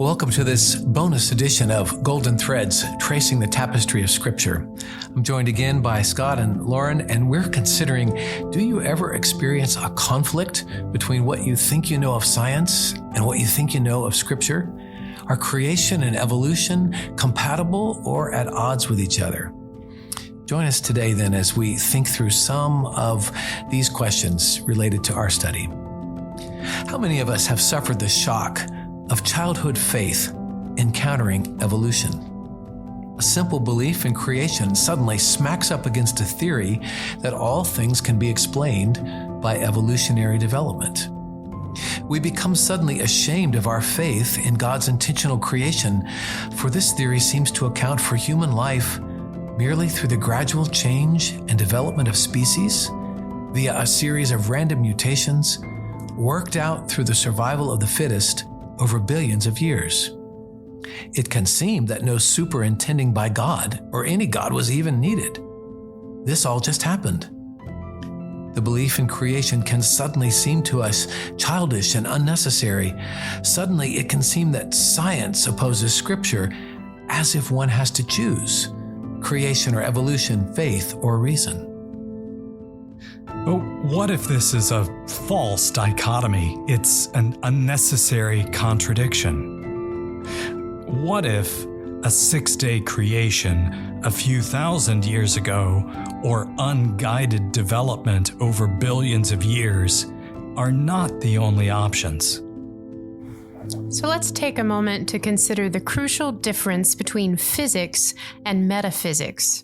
Welcome to this bonus edition of Golden Threads, Tracing the Tapestry of Scripture. I'm joined again by Scott and Lauren, and we're considering, do you ever experience a conflict between what you think you know of science and what you think you know of Scripture? Are creation and evolution compatible or at odds with each other? Join us today then as we think through some of these questions related to our study. How many of us have suffered the shock of childhood faith encountering evolution? A simple belief in creation suddenly smacks up against a theory that all things can be explained by evolutionary development. We become suddenly ashamed of our faith in God's intentional creation, for this theory seems to account for human life merely through the gradual change and development of species via a series of random mutations worked out through the survival of the fittest over billions of years. It can seem that no superintending by God or any God was even needed. This all just happened. The belief in creation can suddenly seem to us childish and unnecessary. Suddenly it can seem that science opposes Scripture, as if one has to choose creation or evolution, faith or reason. But what if this is a false dichotomy? It's an unnecessary contradiction. What if a 6-day creation a few thousand years ago or unguided development over billions of years are not the only options? So let's take a moment to consider the crucial difference between physics and metaphysics.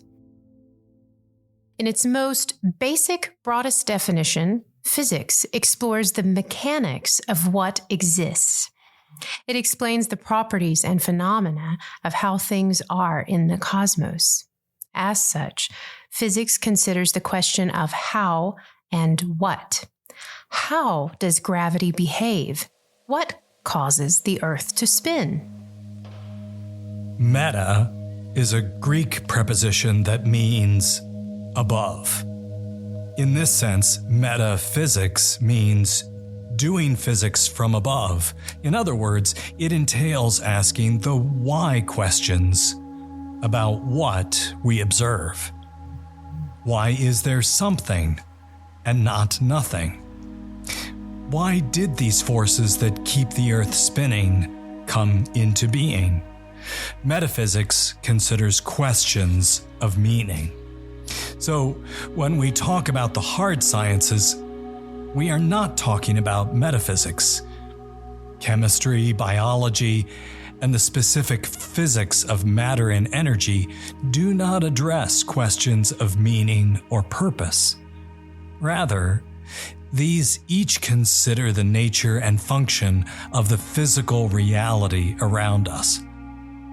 In its most basic, broadest definition, physics explores the mechanics of what exists. It explains the properties and phenomena of how things are in the cosmos. As such, physics considers the question of how and what. How does gravity behave? What causes the Earth to spin? Meta is a Greek preposition that means above. In this sense, metaphysics means doing physics from above. In other words, it entails asking the why questions about what we observe. Why is there something and not nothing? Why did these forces that keep the Earth spinning come into being? Metaphysics considers questions of meaning. So, when we talk about the hard sciences, we are not talking about metaphysics. Chemistry, biology, and the specific physics of matter and energy do not address questions of meaning or purpose. Rather, these each consider the nature and function of the physical reality around us.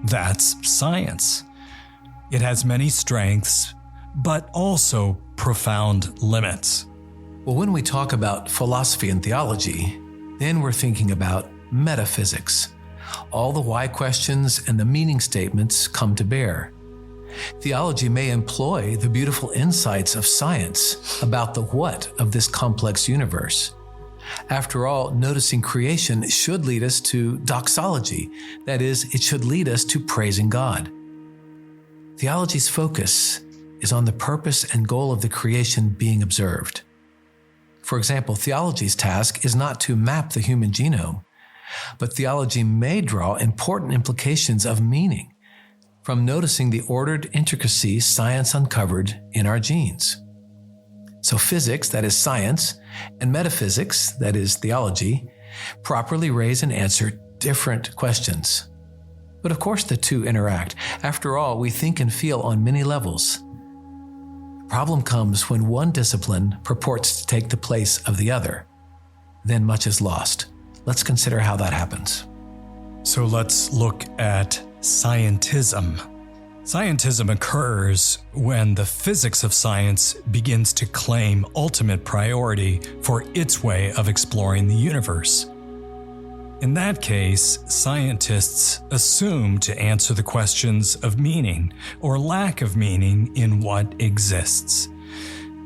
That's science. It has many strengths, but also profound limits. Well, when we talk about philosophy and theology, then we're thinking about metaphysics. All the why questions and the meaning statements come to bear. Theology may employ the beautiful insights of science about the what of this complex universe. After all, noticing creation should lead us to doxology. That is, it should lead us to praising God. Theology's focus is on the purpose and goal of the creation being observed. For example, theology's task is not to map the human genome, but theology may draw important implications of meaning from noticing the ordered intricacies science uncovered in our genes. So physics, that is science, and metaphysics, that is theology, properly raise and answer different questions. But of course the two interact. After all, we think and feel on many levels. The problem comes when one discipline purports to take the place of the other. Then much is lost. Let's consider how that happens. So let's look at scientism. Scientism occurs when the physics of science begins to claim ultimate priority for its way of exploring the universe. In that case, scientists assume to answer the questions of meaning or lack of meaning in what exists.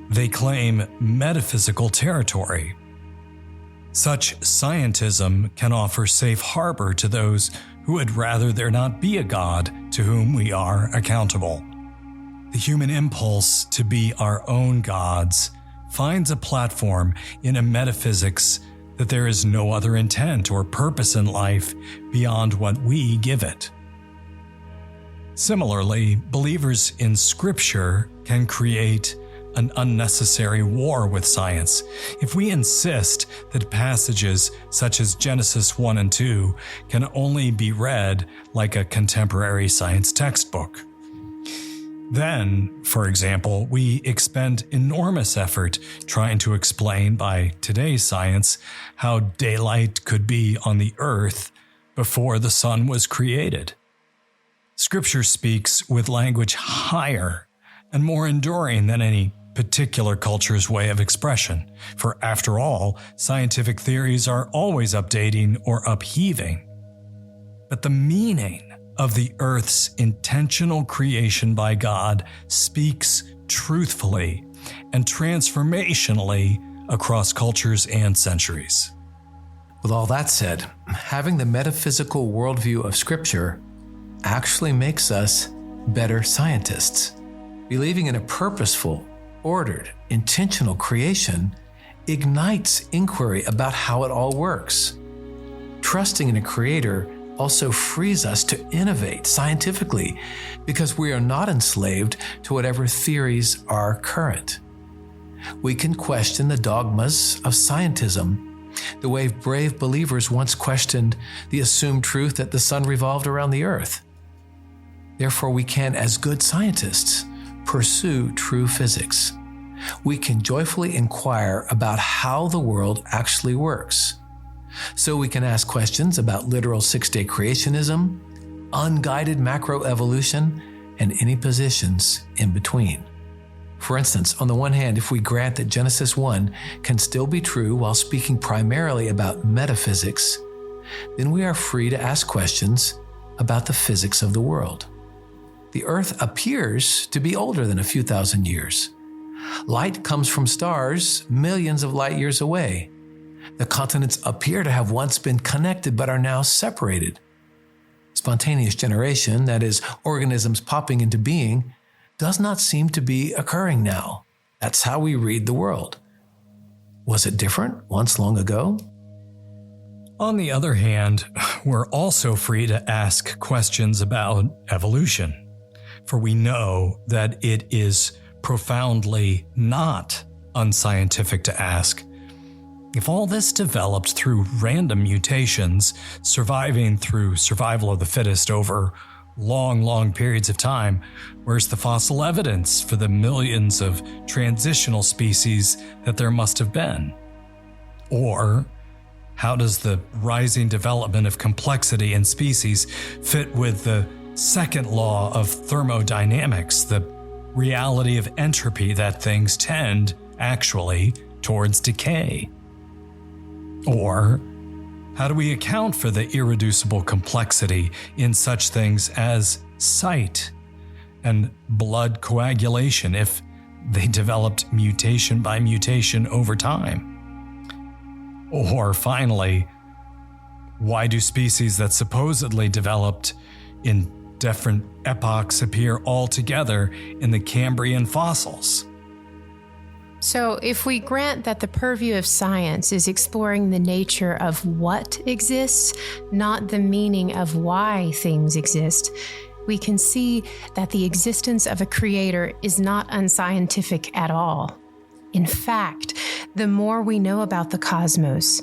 They claim metaphysical territory. Such scientism can offer safe harbor to those who would rather there not be a God to whom we are accountable. The human impulse to be our own gods finds a platform in a metaphysics that there is no other intent or purpose in life beyond what we give it. Similarly, believers in Scripture can create an unnecessary war with science if we insist that passages such as Genesis 1 and 2 can only be read like a contemporary science textbook. Then, for example, we expend enormous effort trying to explain by today's science how daylight could be on the earth before the sun was created. Scripture speaks with language higher and more enduring than any particular culture's way of expression, for after all, scientific theories are always updating or upheaving. But the meaning of the earth's intentional creation by God speaks truthfully and transformationally across cultures and centuries. With all that said, having the metaphysical worldview of Scripture actually makes us better scientists. Believing in a purposeful, ordered, intentional creation ignites inquiry about how it all works. Trusting in a creator also frees us to innovate scientifically because we are not enslaved to whatever theories are current. We can question the dogmas of scientism the way brave believers once questioned the assumed truth that the sun revolved around the earth. Therefore, we can, as good scientists, pursue true physics. We can joyfully inquire about how the world actually works. So we can ask questions about literal six-day creationism, unguided macroevolution, and any positions in between. For instance, on the one hand, if we grant that Genesis 1 can still be true while speaking primarily about metaphysics, then we are free to ask questions about the physics of the world. The Earth appears to be older than a few thousand years. Light comes from stars millions of light years away. The continents appear to have once been connected but are now separated. Spontaneous generation, that is, organisms popping into being, does not seem to be occurring now. That's how we read the world. Was it different once long ago? On the other hand, we're also free to ask questions about evolution, for we know that it is profoundly not unscientific to ask, if all this developed through random mutations, surviving through survival of the fittest over long periods of time, where's the fossil evidence for the millions of transitional species that there must have been? Or how does the rising development of complexity in species fit with the second law of thermodynamics, the reality of entropy that things tend, actually, towards decay? Or how do we account for the irreducible complexity in such things as sight and blood coagulation if they developed mutation by mutation over time? Or finally, why do species that supposedly developed in different epochs appear all together in the Cambrian fossils? So, if we grant that the purview of science is exploring the nature of what exists, not the meaning of why things exist, we can see that the existence of a creator is not unscientific at all. In fact, the more we know about the cosmos,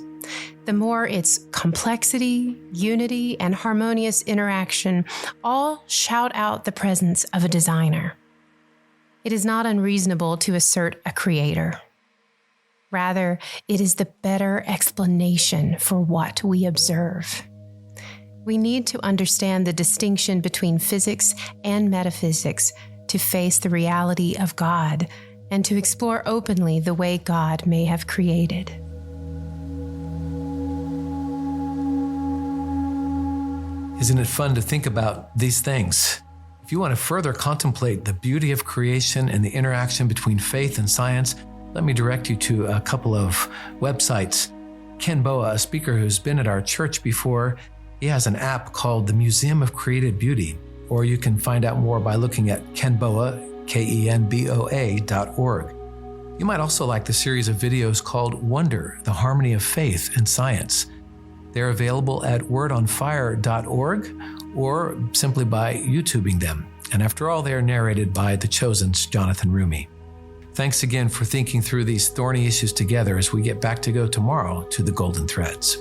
the more its complexity, unity, and harmonious interaction all shout out the presence of a designer. It is not unreasonable to assert a creator. Rather, it is the better explanation for what we observe. We need to understand the distinction between physics and metaphysics to face the reality of God and to explore openly the way God may have created. Isn't it fun to think about these things? If you want to further contemplate the beauty of creation and the interaction between faith and science, let me direct you to a couple of websites. Ken Boa, a speaker who's been at our church before. He has an app called the Museum of Creative Beauty, or you can find out more by looking at kenboa, KENBOA.org. You might also like the series of videos called Wonder, the Harmony of Faith and Science. They're available at wordonfire.org or simply by YouTubing them. And after all, they are narrated by The Chosen's Jonathan Rumi. Thanks again for thinking through these thorny issues together as we get back to go tomorrow to the Golden Threads.